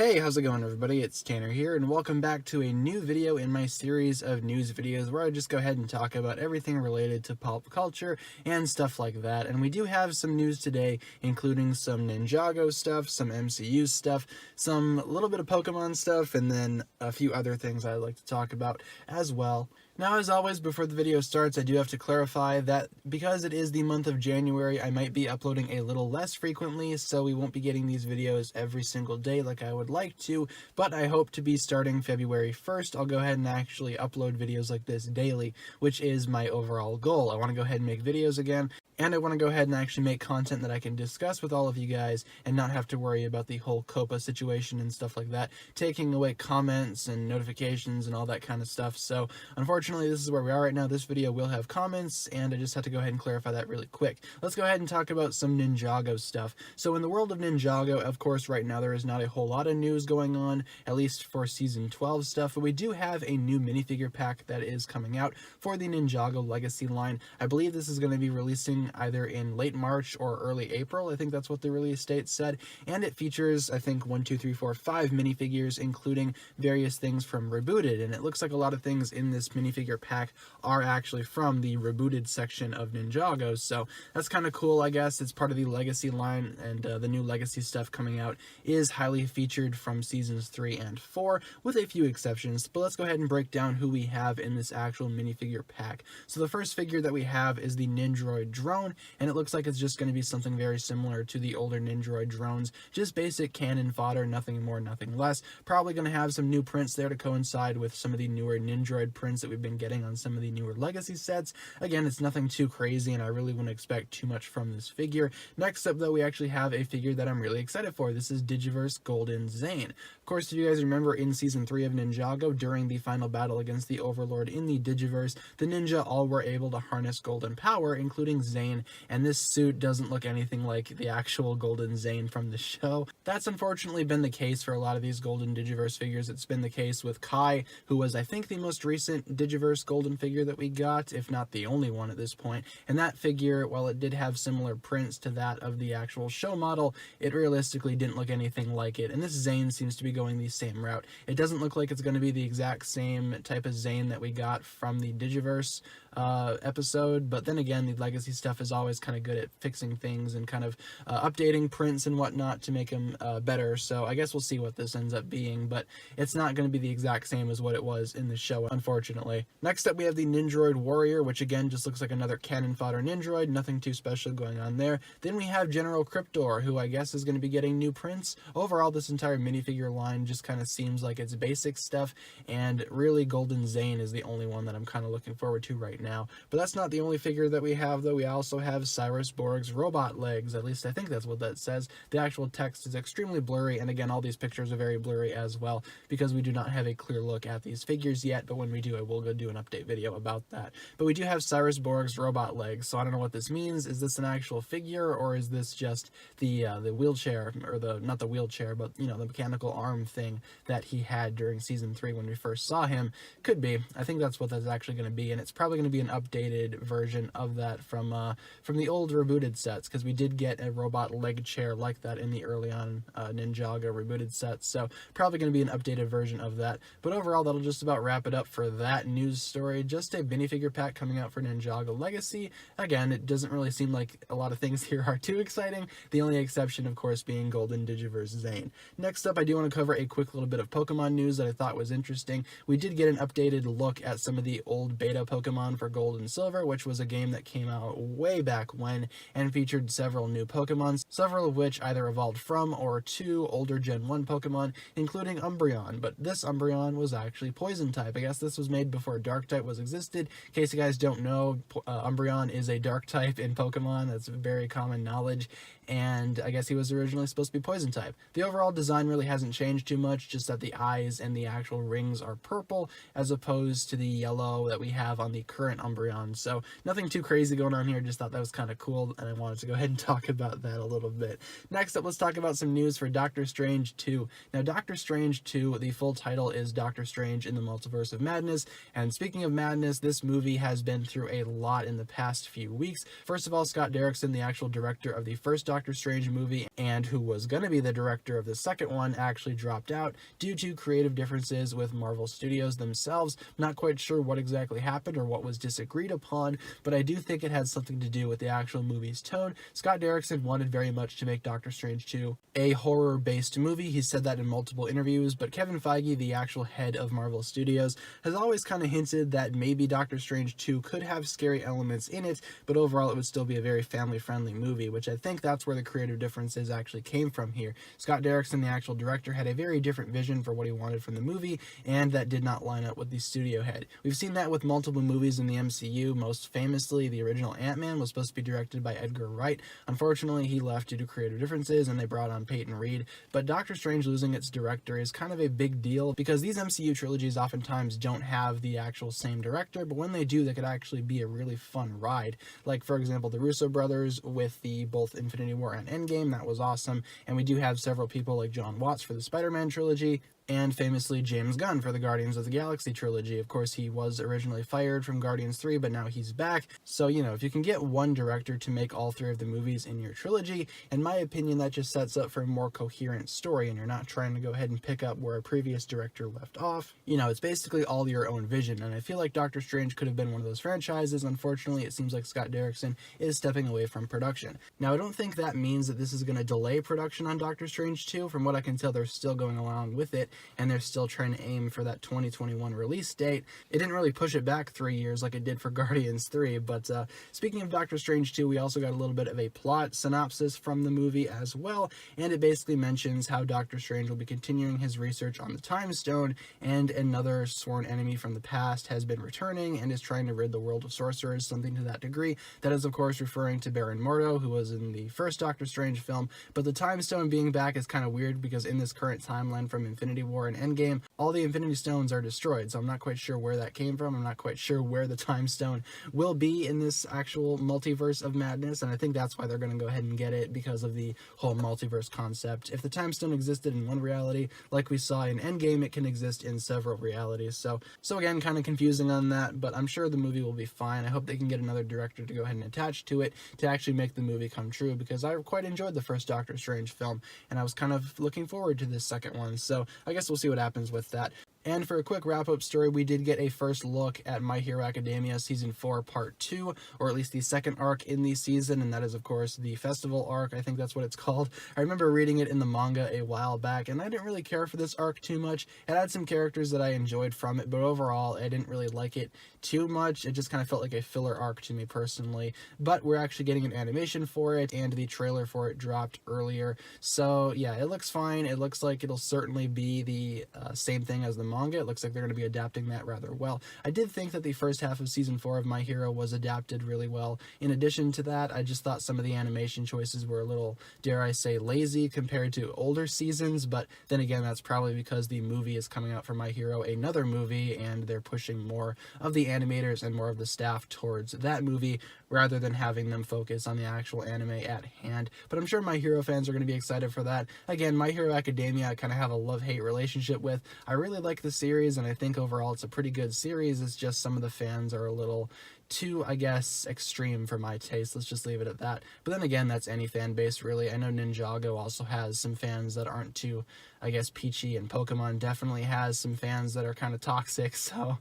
Hey, how's it going everybody? It's Tanner here, and welcome back to a new video in my series of news videos where I just go ahead and talk about everything related to pop culture and stuff like that. And we do have some news today, including some Ninjago stuff, some MCU stuff, some little bit of Pokemon stuff, and then a few other things I'd like to talk about as well. Now, as always, before the video starts, I do have to clarify that because it is the month of January, I might be uploading a little less frequently, so we won't be getting these videos every single day like I would like to, but I hope to be starting February 1st. I'll go ahead and actually upload videos like this daily, which is my overall goal. I want to go ahead and make videos again, and I want to go ahead and actually make content that I can discuss with all of you guys and not have to worry about the whole COPA situation and stuff like that, taking away comments and notifications and all that kind of stuff. So unfortunately, this is where we are right now. This video will have comments, and I just have to go ahead and clarify that really quick. Let's go ahead and talk about some Ninjago stuff. So in the world of Ninjago, of course, right now there is not a whole lot of news going on, at least for Season 12 stuff, but we do have a new minifigure pack that is coming out for the Ninjago Legacy line. I believe this is going to be releasing either in late March or early April. I think that's what the release date said, and it features, I think, 1, 2, 3, 4, 5 minifigures, including various things from Rebooted, and it looks like a lot of things in this minifigure pack are actually from the Rebooted section of Ninjago, so that's kind of cool, I guess. It's part of the Legacy line, and the new Legacy stuff coming out is highly featured from Seasons 3 and 4, with a few exceptions, but let's go ahead and break down who we have in this actual minifigure pack. So the first figure that we have is the Nindroid drone, and it looks like it's just going to be something very similar to the older Nindroid drones, just basic cannon fodder, nothing more, nothing less. Probably going to have some new prints there to coincide with some of the newer Nindroid prints that we've been getting on some of the newer Legacy sets. Again, it's nothing too crazy, and I really wouldn't expect too much from this figure. Next up, though, we actually have a figure that I'm really excited for. This is Digiverse Golden Zane. Of course, if you guys remember in Season 3 of Ninjago, during the final battle against the Overlord in the Digiverse, the ninja all were able to harness golden power, including Zane, and this suit doesn't look anything like the actual Golden Zane from the show. That's unfortunately been the case for a lot of these Golden Digiverse figures. It's been the case with Kai, who was, I think, the most recent Digiverse Golden figure that we got, if not the only one at this point, and that figure, while it did have similar prints to that of the actual show model, it realistically didn't look anything like it, and this Zane seems to be going the same route. It doesn't look like it's going to be the exact same type of Zane that we got from the Digiverse episode, but then again, the Legacy stuff is always kind of good at fixing things and kind of updating prints and whatnot to make them better, so I guess we'll see what this ends up being, but it's not going to be the exact same as what it was in the show, unfortunately. Next up, we have the Nindroid Warrior, which again just looks like another cannon fodder Nindroid, nothing too special going on there. Then we have General Cryptor, who I guess is going to be getting new prints. Overall, this entire minifigure line just kind of seems like it's basic stuff, and really Golden Zane is the only one that I'm kind of looking forward to right now. But that's not the only figure that we have, though. We also have Cyrus Borg's robot legs, at least I think that's what that says. The actual text is extremely blurry, and again, all these pictures are very blurry as well, because we do not have a clear look at these figures yet, but when we do, I will go do an update video about that. But we do have Cyrus Borg's robot legs, so I don't know what this means. Is this an actual figure, or is this just the wheelchair, or not the wheelchair, but, you know, the mechanical arm thing that he had during Season 3 when we first saw him? Could be. I think that's what that's actually going to be, and it's probably going to be an updated version of that from the old Rebooted sets, because we did get a robot leg chair like that in the early on Ninjago Rebooted sets, so probably going to be an updated version of that. But overall, that'll just about wrap it up for that news story. Just a minifigure pack coming out for Ninjago Legacy. Again, it doesn't really seem like a lot of things here are too exciting, the only exception, of course, being Golden Digiverse Zane. Next up, I do want to cover a quick little bit of Pokemon news that I thought was interesting. We did get an updated look at some of the old beta Pokemon for Gold and Silver, which was a game that came out way back when and featured several new Pokemon, several of which either evolved from or to older Gen 1 Pokemon, including Umbreon, but this Umbreon was actually Poison type. I guess this was made before Dark type was existed. In case you guys don't know, Umbreon is a Dark type in Pokemon. That's very common knowledge, and I guess he was originally supposed to be Poison type. The overall design really hasn't changed too much, just that the eyes and the actual rings are purple, as opposed to the yellow that we have on the current current Umbreon. So nothing too crazy going on here, just thought that was kind of cool, and I wanted to go ahead and talk about that a little bit. Next up, let's talk about some news for Doctor Strange 2. Now, Doctor Strange 2, the full title is Doctor Strange in the Multiverse of Madness, and speaking of madness, this movie has been through a lot in the past few weeks. First of all, Scott Derrickson, the actual director of the first Doctor Strange movie, and who was going to be the director of the second one, actually dropped out due to creative differences with Marvel Studios themselves. Not quite sure what exactly happened or what was disagreed upon, but I do think it had something to do with the actual movie's tone. Scott Derrickson wanted very much to make Doctor Strange 2 a horror-based movie. He said that in multiple interviews, but Kevin Feige, the actual head of Marvel Studios, has always kind of hinted that maybe Doctor Strange 2 could have scary elements in it, but overall it would still be a very family-friendly movie, which I think that's where the creative differences actually came from here. Scott Derrickson, the actual director, had a very different vision for what he wanted from the movie, and that did not line up with the studio head. We've seen that with multiple movies in the MCU. Most famously, the original Ant-Man was supposed to be directed by Edgar Wright. Unfortunately, he left due to creative differences, and they brought on Peyton Reed. But Doctor Strange losing its director is kind of a big deal, because these MCU trilogies oftentimes don't have the actual same director, but when they do, they could actually be a really fun ride. Like, for example, the Russo brothers with the both Infinity War and Endgame, that was awesome. And we do have several people like John Watts for the Spider-Man trilogy, and famously James Gunn for the Guardians of the Galaxy trilogy. Of course, he was originally fired from Guardians 3, but now he's back. So, if you can get one director to make all three of the movies in your trilogy, in my opinion, that just sets up for a more coherent story, and you're not trying to go ahead and pick up where a previous director left off. It's basically all your own vision, and I feel like Doctor Strange could have been one of those franchises. Unfortunately, it seems like Scott Derrickson is stepping away from production. Now, I don't think that means that this is going to delay production on Doctor Strange 2. From what I can tell, they're still going along with it, and they're still trying to aim for that 2021 release date. It didn't really push it back 3 years like it did for Guardians 3, but speaking of Doctor Strange 2, we also got a little bit of a plot synopsis from the movie as well, and it basically mentions how Doctor Strange will be continuing his research on the Time Stone, and another sworn enemy from the past has been returning and is trying to rid the world of sorcerers, something to that degree. That is, of course, referring to Baron Mordo, who was in the first Doctor Strange film, but the Time Stone being back is kind of weird, because in this current timeline from Infinity War and Endgame, all the Infinity Stones are destroyed, so I'm not quite sure where that came from. I'm not quite sure where the Time Stone will be in this actual multiverse of madness, and I think that's why they're going to go ahead and get it, because of the whole multiverse concept. If the Time Stone existed in one reality, like we saw in Endgame, it can exist in several realities. So again, kind of confusing on that, but I'm sure the movie will be fine. I hope they can get another director to go ahead and attach to it to actually make the movie come true, because I quite enjoyed the first Doctor Strange film, and I was kind of looking forward to this second one. So I guess we'll see what happens with that. And for a quick wrap-up story, we did get a first look at My Hero Academia Season 4 Part 2, or at least the second arc in the season, and that is, of course, the festival arc. I think that's what it's called. I remember reading it in the manga a while back, and I didn't really care for this arc too much. It had some characters that I enjoyed from it, but overall, I didn't really like it too much. It just kind of felt like a filler arc to me personally, but we're actually getting an animation for it, and the trailer for it dropped earlier. So, yeah, it looks fine. It looks like it'll certainly be the same thing as the manga. It looks like they're going to be adapting that rather well. I did think that the first half of Season 4 of My Hero was adapted really well. In addition to that, I just thought some of the animation choices were a little, dare I say, lazy compared to older seasons, but then again, that's probably because the movie is coming out for My Hero, another movie, and they're pushing more of the animators and more of the staff towards that movie, rather than having them focus on the actual anime at hand. But I'm sure My Hero fans are going to be excited for that. Again, My Hero Academia I kind of have a love-hate relationship with. I really like the series, and I think overall it's a pretty good series. It's just some of the fans are a little too, I guess, extreme for my taste. Let's just leave it at that. But then again, that's any fan base, really. I know Ninjago also has some fans that aren't too, I guess, peachy, and Pokemon definitely has some fans that are kind of toxic. So,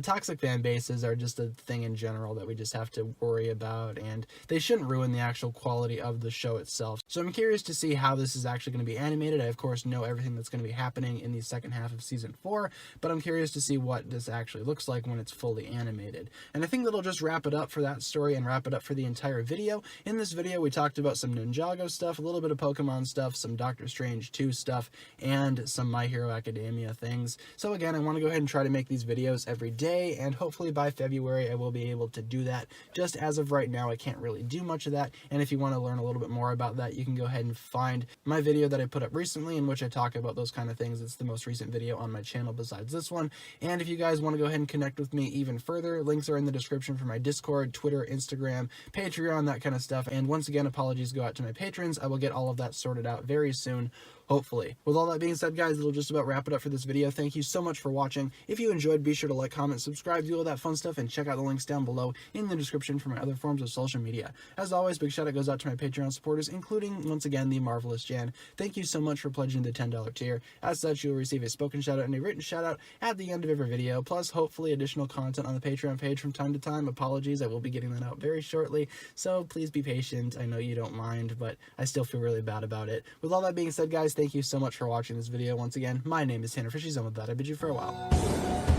toxic fan bases are just a thing in general that we just have to worry about, and they shouldn't ruin the actual quality of the show itself. So I'm curious to see how this is actually going to be animated. I, of course, know everything that's going to be happening in the second half of Season 4, but I'm curious to see what this actually looks like when it's fully animated. And I think that'll just wrap it up for that story and wrap it up for the entire video. In this video, we talked about some Ninjago stuff, a little bit of Pokemon stuff, some Doctor Strange 2 stuff, and some My Hero Academia things. So again, I want to go ahead and try to make these videos every day, and hopefully by February I will be able to do that. Just as of right now, I can't really do much of that, and if you want to learn a little bit more about that, you can go ahead and find my video that I put up recently in which I talk about those kind of things. It's the most recent video on my channel besides this one. And if you guys want to go ahead and connect with me even further, links are in the description for my Discord, Twitter, Instagram, Patreon, that kind of stuff. And once again, apologies go out to my patrons. I will get all of that sorted out very soon, hopefully. With all that being said, guys, it'll just about wrap it up for this video. Thank you so much for watching. If you enjoyed, be sure to like, comment, subscribe, do all that fun stuff, and check out the links down below in the description for my other forms of social media. As always, big shout out goes out to my Patreon supporters, including, once again, the marvelous Jan. Thank you so much for pledging the $10 tier. As such, you'll receive a spoken shout out and a written shout out at the end of every video, plus hopefully additional content on the Patreon page from time to time. Apologies, I will be getting that out very shortly, so please be patient. I know you don't mind, but I still feel really bad about it. With all that being said, guys, thank you so much for watching this video. Once again, my name is TannerFishies, and with that, I bid you farewell.